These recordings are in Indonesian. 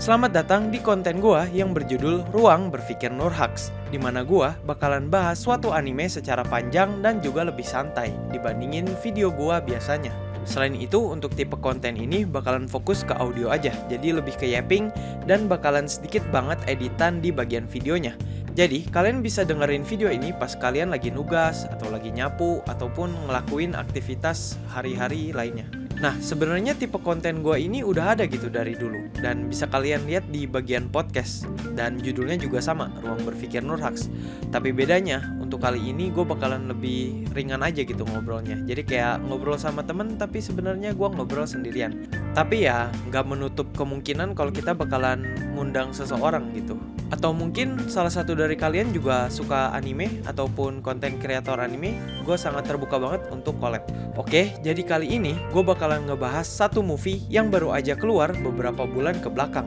Selamat datang di konten gua yang berjudul Ruang Berpikir Nurhaks, di mana gua bakalan bahas suatu anime secara panjang dan juga lebih santai dibandingin video gua biasanya. Selain itu, untuk tipe konten ini bakalan fokus ke audio aja, jadi lebih ke yapping dan bakalan sedikit banget editan di bagian videonya. Jadi, kalian bisa dengerin video ini pas kalian lagi nugas, atau lagi nyapu, ataupun ngelakuin aktivitas hari-hari lainnya. Nah, sebenarnya tipe konten gue ini udah ada gitu dari dulu, dan bisa kalian lihat di bagian podcast, dan judulnya juga sama, Ruang Berpikir Nurhaks. Tapi bedanya, untuk kali ini gue bakalan lebih ringan aja gitu ngobrolnya. Jadi kayak ngobrol sama temen, tapi sebenarnya gue ngobrol sendirian. Tapi ya, nggak menutup kemungkinan kalau kita bakalan ngundang seseorang gitu. Atau mungkin salah satu dari kalian juga suka anime ataupun konten kreator anime, gue sangat terbuka banget untuk collab. Oke, jadi kali ini gue bakalan ngebahas satu movie yang baru aja keluar beberapa bulan ke belakang.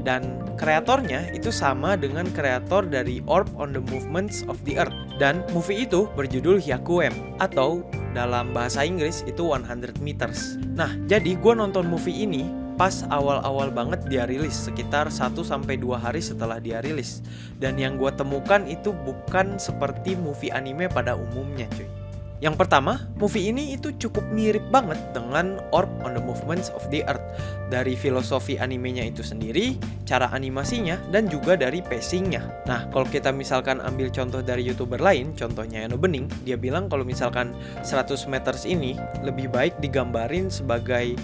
Dan kreatornya itu sama dengan kreator dari Orb on the Movements of the Earth. Dan movie itu berjudul Hyakuem, atau dalam bahasa Inggris itu 100 Meters. Nah, jadi gue nonton movie ini pas awal-awal banget dia rilis, sekitar 1-2 hari setelah dia rilis. Dan yang gue temukan itu bukan seperti movie anime pada umumnya cuy. Yang pertama, movie ini itu cukup mirip banget dengan Orb on the Movements of the Earth. Dari filosofi animenya itu sendiri, cara animasinya, dan juga dari pacingnya. Nah, kalau kita misalkan ambil contoh dari YouTuber lain, contohnya Eno Bening, dia bilang kalau misalkan 100 meters ini lebih baik digambarin sebagai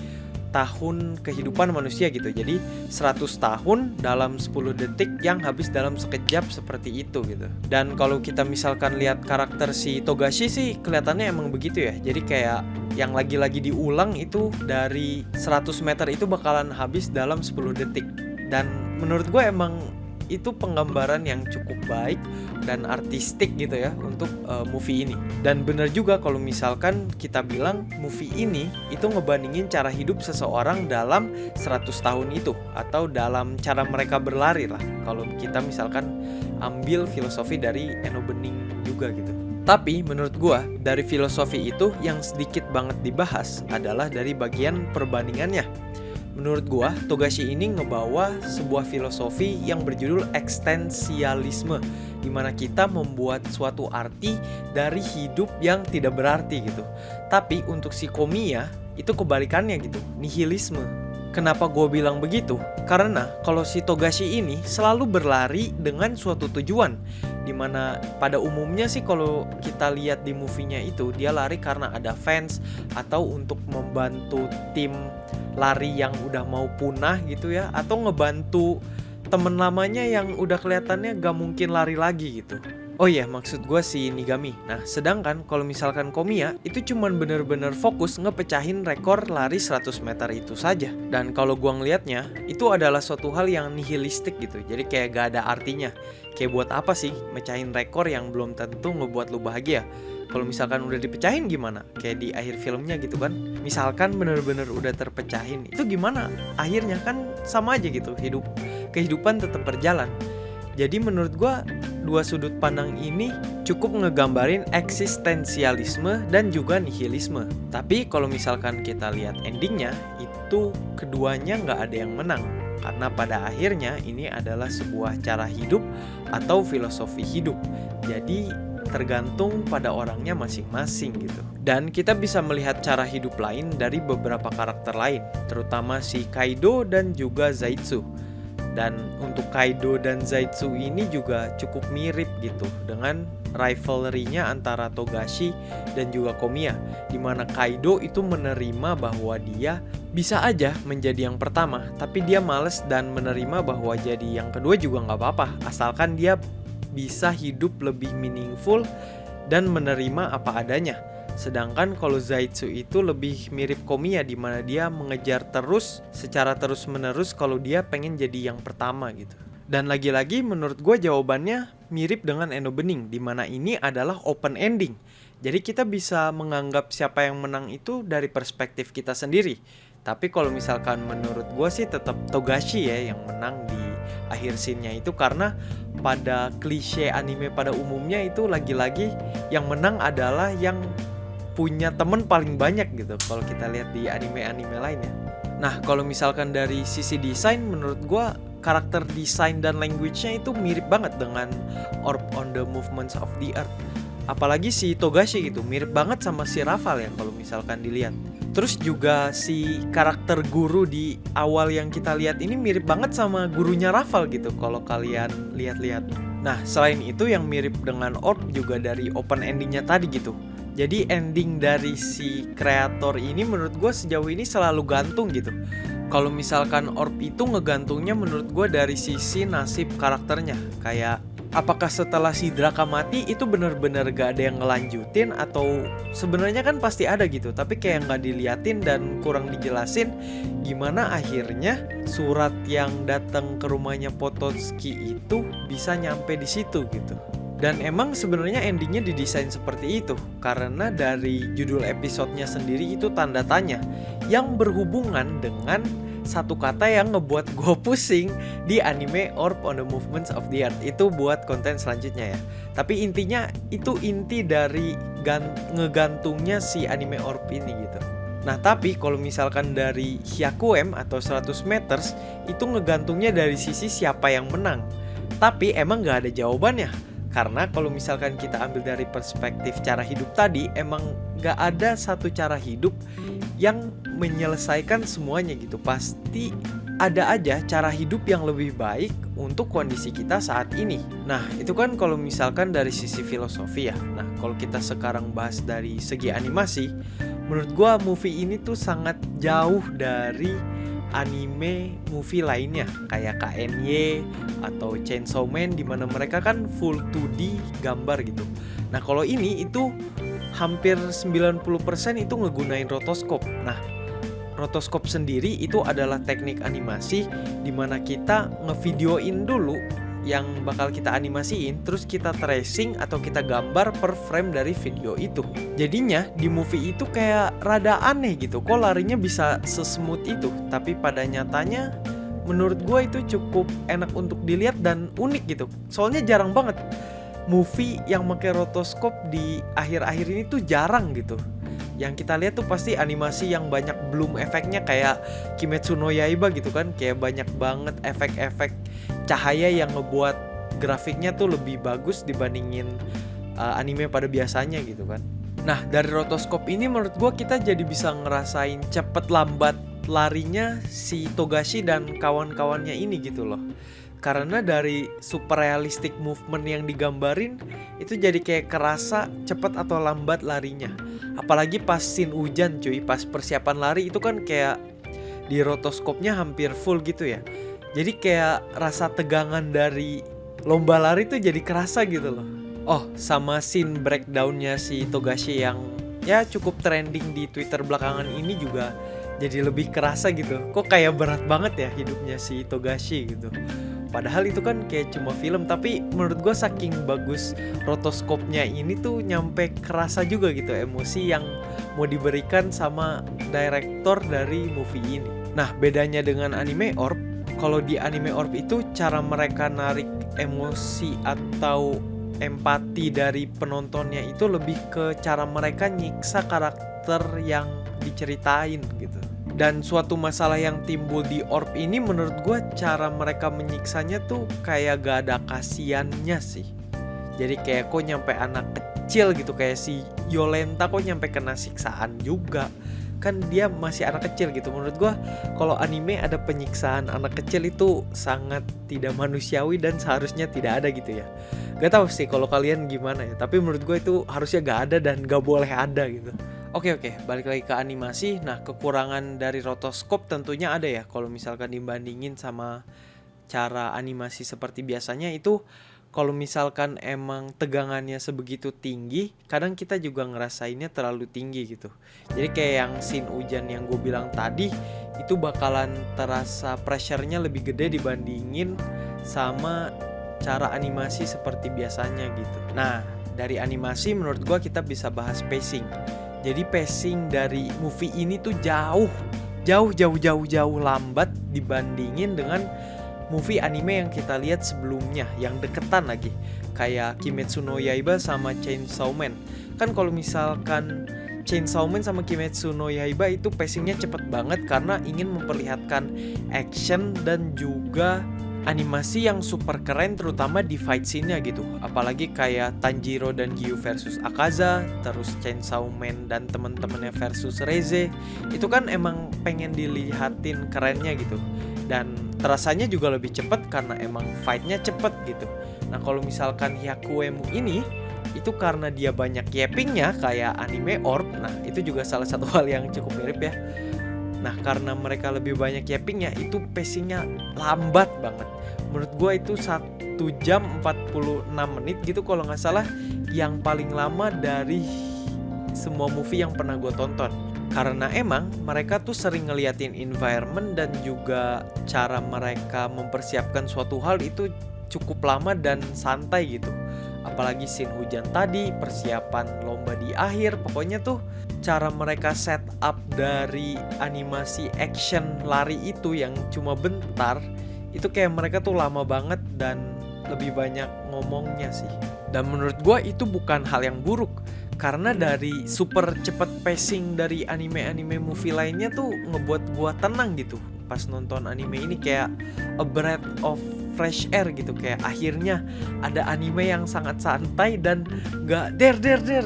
tahun kehidupan manusia gitu. Jadi 100 tahun dalam 10 detik yang habis dalam sekejap seperti itu gitu. Dan kalau kita misalkan lihat karakter si Togashi sih kelihatannya emang begitu ya. Jadi kayak yang lagi-lagi diulang itu dari 100 meter itu bakalan habis dalam 10 detik. Dan menurut gue emang itu penggambaran yang cukup baik dan artistik gitu ya untuk movie ini. Dan benar juga kalau misalkan kita bilang movie ini itu ngebandingin cara hidup seseorang dalam 100 tahun itu, atau dalam cara mereka berlari lah, kalau kita misalkan ambil filosofi dari Eno Bening juga gitu. Tapi menurut gua dari filosofi itu yang sedikit banget dibahas adalah dari bagian perbandingannya. Menurut gua, Togashi ini ngebawa sebuah filosofi yang berjudul eksistensialisme, di mana kita membuat suatu arti dari hidup yang tidak berarti gitu. Tapi untuk si Komiya itu kebalikannya gitu, nihilisme. Kenapa gue bilang begitu? Karena kalau si Togashi ini selalu berlari dengan suatu tujuan, dimana pada umumnya sih kalau kita lihat di movie-nya itu dia lari karena ada fans atau untuk membantu tim lari yang udah mau punah gitu ya, atau ngebantu temen lamanya yang udah kelihatannya gak mungkin lari lagi gitu. Oh iya, maksud gue si Nigami. Nah, sedangkan kalau misalkan Komiya itu cuman bener-bener fokus ngepecahin rekor lari 100 meter itu saja. Dan kalau gue ngelihatnya, itu adalah suatu hal yang nihilistik gitu. Jadi kayak gak ada artinya. Kayak buat apa sih mecahin rekor yang belum tentu ngebuat lu bahagia? Kalau misalkan udah dipecahin gimana? Kayak di akhir filmnya gitu kan. Misalkan bener-bener udah terpecahin, itu gimana? Akhirnya kan sama aja gitu, kehidupan tetap berjalan. Jadi menurut gue dua sudut pandang ini cukup ngegambarin eksistensialisme dan juga nihilisme. Tapi kalau misalkan kita lihat endingnya, itu keduanya nggak ada yang menang. Karena pada akhirnya ini adalah sebuah cara hidup atau filosofi hidup. Jadi tergantung pada orangnya masing-masing gitu. Dan kita bisa melihat cara hidup lain dari beberapa karakter lain, terutama si Kaido dan juga Zaitsu. Dan untuk Kaido dan Zaitsu ini juga cukup mirip gitu dengan rivalry-nya antara Togashi dan juga Komiya, dimana Kaido itu menerima bahwa dia bisa aja menjadi yang pertama, tapi dia males dan menerima bahwa jadi yang kedua juga gak apa-apa, asalkan dia bisa hidup lebih meaningful dan menerima apa adanya. Sedangkan kalau Zaitsu itu lebih mirip Komiya, di mana dia mengejar terus secara terus-menerus kalau dia pengen jadi yang pertama gitu. Dan lagi-lagi menurut gue jawabannya mirip dengan Eno Bening, di mana ini adalah open ending. Jadi kita bisa menganggap siapa yang menang itu dari perspektif kita sendiri. Tapi kalau misalkan menurut gue sih tetap Togashi ya yang menang di akhir scene-nya itu, karena pada klise anime pada umumnya itu lagi-lagi yang menang adalah yang punya temen paling banyak gitu kalau kita lihat di anime-anime lainnya. Nah, kalau misalkan dari sisi desain, menurut gue karakter design dan language-nya itu mirip banget dengan Orb on the Movements of the Earth. Apalagi si Togashi gitu, mirip banget sama si Rafal ya kalau misalkan dilihat. Terus juga si karakter guru di awal yang kita lihat ini mirip banget sama gurunya Rafal gitu kalau kalian lihat-lihat. Nah, selain itu yang mirip dengan Orb juga dari open endingnya tadi gitu. Jadi ending dari si kreator ini menurut gue sejauh ini selalu gantung gitu. Kalau misalkan Orb itu ngegantungnya menurut gue dari sisi nasib karakternya. Kayak apakah setelah si Draka mati itu bener-bener gak ada yang ngelanjutin, atau sebenarnya kan pasti ada gitu, tapi kayak gak diliatin dan kurang dijelasin gimana akhirnya surat yang datang ke rumahnya Potocki itu bisa nyampe di situ gitu. Dan emang sebenarnya endingnya didesain seperti itu karena dari judul episodenya sendiri itu tanda tanya yang berhubungan dengan satu kata yang ngebuat gue pusing di anime Orb on the Movements of the Earth. Itu buat konten selanjutnya ya. Tapi intinya itu inti dari ngegantungnya si anime Orb ini gitu. Nah tapi kalau misalkan dari Hyakuem atau 100 meters itu ngegantungnya dari sisi siapa yang menang. Tapi emang gak ada jawabannya. Karena kalau misalkan kita ambil dari perspektif cara hidup tadi, emang gak ada satu cara hidup yang menyelesaikan semuanya gitu. Pasti ada aja cara hidup yang lebih baik untuk kondisi kita saat ini. Nah itu kan kalau misalkan dari sisi filosofi ya. Nah kalau kita sekarang bahas dari segi animasi, menurut gua movie ini tuh sangat jauh dari anime movie lainnya kayak KNY atau Chainsaw Man, dimana mereka kan full 2D gambar gitu. Nah kalau ini itu hampir 90% itu ngegunain rotoskop. Nah rotoskop sendiri itu adalah teknik animasi dimana kita ngevideoin dulu yang bakal kita animasiin, terus kita tracing atau kita gambar per frame dari video itu. Jadinya di movie itu kayak rada aneh gitu, kok larinya bisa sesmooth itu. Tapi pada nyatanya menurut gue itu cukup enak untuk dilihat dan unik gitu. Soalnya jarang banget movie yang pakai rotoskop di akhir-akhir ini tuh jarang gitu. Yang kita lihat tuh pasti animasi yang banyak bloom efeknya kayak Kimetsu no Yaiba gitu kan. Kayak banyak banget efek-efek cahaya yang ngebuat grafiknya tuh lebih bagus dibandingin anime pada biasanya gitu kan. Nah dari rotoskop ini menurut gue kita jadi bisa ngerasain cepet lambat larinya si Togashi dan kawan-kawannya ini gitu loh. Karena dari super realistic movement yang digambarin itu jadi kayak kerasa cepet atau lambat larinya. Apalagi pas scene hujan cuy, pas persiapan lari itu kan kayak di rotoskopnya hampir full gitu ya. Jadi kayak rasa tegangan dari lomba lari tuh jadi kerasa gitu loh. Oh sama scene breakdownnya si Togashi yang ya cukup trending di Twitter belakangan ini juga jadi lebih kerasa gitu. Kok kayak berat banget ya hidupnya si Togashi gitu. Padahal itu kan kayak cuma film, tapi menurut gue saking bagus rotoskopnya ini tuh nyampe kerasa juga gitu emosi yang mau diberikan sama direktor dari movie ini. Nah bedanya dengan anime Orb, kalau di anime Orb itu cara mereka narik emosi atau empati dari penontonnya itu lebih ke cara mereka nyiksa karakter yang diceritain gitu. Dan suatu masalah yang timbul di Orb ini menurut gue cara mereka menyiksanya tuh kayak gak ada kasiannya sih. Jadi kayak kok nyampe anak kecil gitu, kayak si Yolenta kok nyampe kena siksaan juga. Kan dia masih anak kecil gitu. Menurut gue kalau anime ada penyiksaan anak kecil itu sangat tidak manusiawi dan seharusnya tidak ada gitu ya. Gak tahu sih kalau kalian gimana ya, tapi menurut gue itu harusnya gak ada dan gak boleh ada gitu. Oke, balik lagi ke animasi. Nah, kekurangan dari rotoskop tentunya ada ya. Kalau misalkan dibandingin sama cara animasi seperti biasanya itu, kalau misalkan emang tegangannya sebegitu tinggi, kadang kita juga ngerasainnya terlalu tinggi gitu. Jadi kayak yang scene hujan yang gue bilang tadi, itu bakalan terasa pressure-nya lebih gede dibandingin sama cara animasi seperti biasanya gitu. Nah, dari animasi menurut gue kita bisa bahas pacing. Jadi pacing dari movie ini tuh jauh lambat dibandingin dengan movie anime yang kita lihat sebelumnya yang deketan lagi, kayak Kimetsu no Yaiba sama Chainsaw Man. Kan kalau misalkan Chainsaw Man sama Kimetsu no Yaiba itu pacingnya cepet banget karena ingin memperlihatkan action dan juga animasi yang super keren terutama di fight scene-nya gitu. Apalagi kayak Tanjiro dan Gyu versus Akaza, terus Chainsaw Man dan temen-temennya versus Reze. Itu kan emang pengen dilihatin kerennya gitu. Dan terasanya juga lebih cepet karena emang fight-nya cepet gitu. Nah kalau misalkan Hyakuemu ini, itu karena dia banyak yappingnya kayak anime Orb. Nah itu juga salah satu hal yang cukup mirip ya. Nah karena mereka lebih banyak yappingnya, itu pacingnya lambat banget. Menurut gue itu 1 jam 46 menit gitu kalau nggak salah, yang paling lama dari semua movie yang pernah gue tonton. Karena emang mereka tuh sering ngeliatin environment dan juga cara mereka mempersiapkan suatu hal itu cukup lama dan santai gitu. Apalagi scene hujan tadi, persiapan lomba di akhir, pokoknya tuh cara mereka set up dari animasi action lari itu yang cuma bentar, itu kayak mereka tuh lama banget dan lebih banyak ngomongnya sih. Dan menurut gue itu bukan hal yang buruk, karena dari super cepet pacing dari anime-anime movie lainnya tuh ngebuat gue tenang gitu pas nonton anime ini, kayak a breath of fresh air gitu. Kayak akhirnya ada anime yang sangat santai dan gak der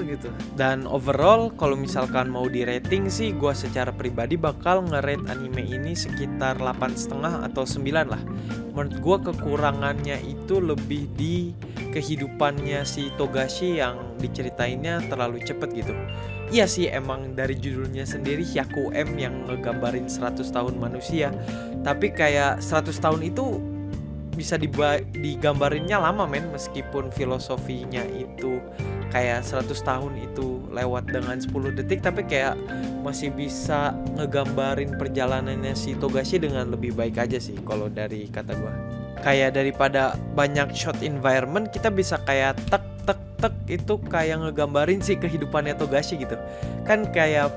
gitu. Dan overall kalau misalkan mau di rating sih, gue secara pribadi bakal nge-rate anime ini sekitar 8,5 atau 9 lah. Menurut gue kekurangannya itu lebih di kehidupannya si Togashi yang diceritainnya terlalu cepet gitu. Iya sih, emang dari judulnya sendiri Hyaku-M yang ngegambarin 100 tahun manusia, tapi kayak 100 tahun itu bisa digambarinnya lama men, meskipun filosofinya itu kayak 100 tahun itu lewat dengan 10 detik, tapi kayak masih bisa ngegambarin perjalanannya si Togashi dengan lebih baik aja sih kalau dari kata gua. Kayak daripada banyak shot environment, kita bisa kayak tek itu kayak ngegambarin sih kehidupannya Togashi gitu. Kan kayak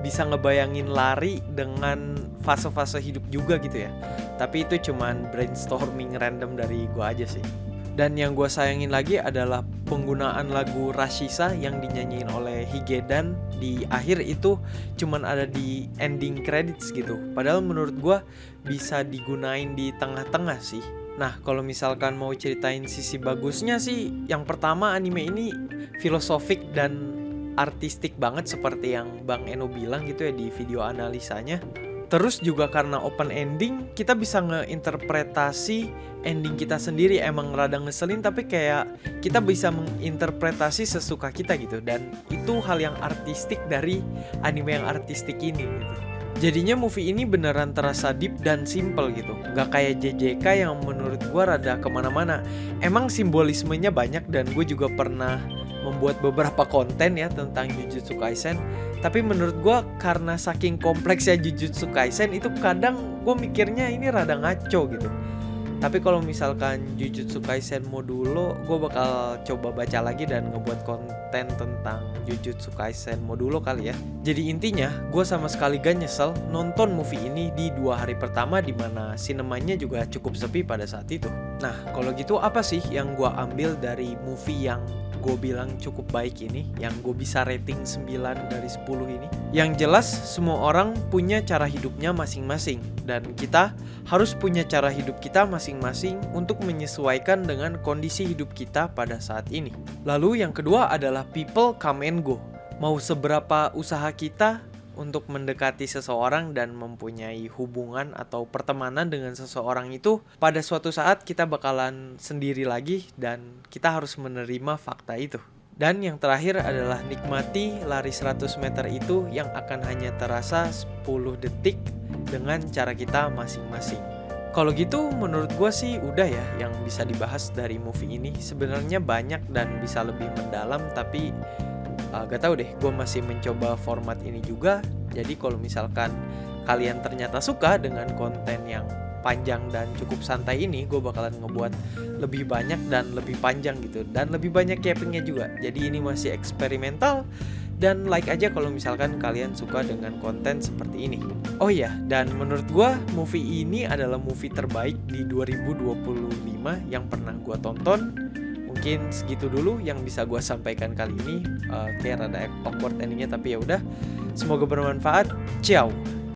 bisa ngebayangin lari dengan fase-fase hidup juga gitu ya. Tapi itu cuman brainstorming random dari gua aja sih. Dan yang gue sayangin lagi adalah penggunaan lagu Rashisa yang dinyanyiin oleh Higedan di akhir itu cuman ada di ending credits gitu. Padahal menurut gue bisa digunain di tengah-tengah sih. Nah kalau misalkan mau ceritain sisi bagusnya sih, yang pertama anime ini filosofik dan artistik banget seperti yang Bang Eno bilang gitu ya di video analisanya. Terus juga karena open ending, kita bisa ngeinterpretasi ending kita sendiri. Emang rada ngeselin, tapi kayak kita bisa menginterpretasi sesuka kita gitu. Dan itu hal yang artistik dari anime yang artistik ini gitu. Jadinya movie ini beneran terasa deep dan simple gitu. Gak kayak JJK yang menurut gue rada kemana-mana. Emang simbolismenya banyak dan gue juga pernah membuat beberapa konten ya tentang Jujutsu Kaisen. Tapi menurut gue karena saking kompleksnya Jujutsu Kaisen itu kadang gue mikirnya ini rada ngaco gitu. Tapi kalau misalkan Jujutsu Kaisen modulo, gue bakal coba baca lagi dan ngebuat konten tentang Jujutsu Kaisen modulo kali ya. Jadi intinya gue sama sekali gak nyesel nonton movie ini di 2 hari pertama, dimana sinemanya juga cukup sepi pada saat itu. Nah kalau gitu apa sih yang gue ambil dari movie yang gue bilang cukup baik ini, yang gue bisa rating 9 dari 10 ini? Yang jelas semua orang punya cara hidupnya masing-masing, dan kita harus punya cara hidup kita masing-masing untuk menyesuaikan dengan kondisi hidup kita pada saat ini. Lalu yang kedua adalah people come and go. Mau seberapa usaha kita untuk mendekati seseorang dan mempunyai hubungan atau pertemanan dengan seseorang itu, pada suatu saat kita bakalan sendiri lagi dan kita harus menerima fakta itu. Dan yang terakhir adalah nikmati lari 100 meter itu yang akan hanya terasa 10 detik dengan cara kita masing-masing. Kalau gitu menurut gue sih udah ya yang bisa dibahas dari movie ini. Sebenarnya banyak dan bisa lebih mendalam, tapi gak tahu deh, gue masih mencoba format ini juga. Jadi kalau misalkan kalian ternyata suka dengan konten yang panjang dan cukup santai ini, gue bakalan ngebuat lebih banyak dan lebih panjang gitu, dan lebih banyak cappingnya juga. Jadi ini masih eksperimental. Dan like aja kalau misalkan kalian suka dengan konten seperti ini. Oh iya, dan menurut gue movie ini adalah movie terbaik di 2025 yang pernah gue tonton. Mungkin segitu dulu yang bisa gue sampaikan kali ini. Kayak rada awkward endingnya, tapi ya udah. Semoga bermanfaat. Ciao.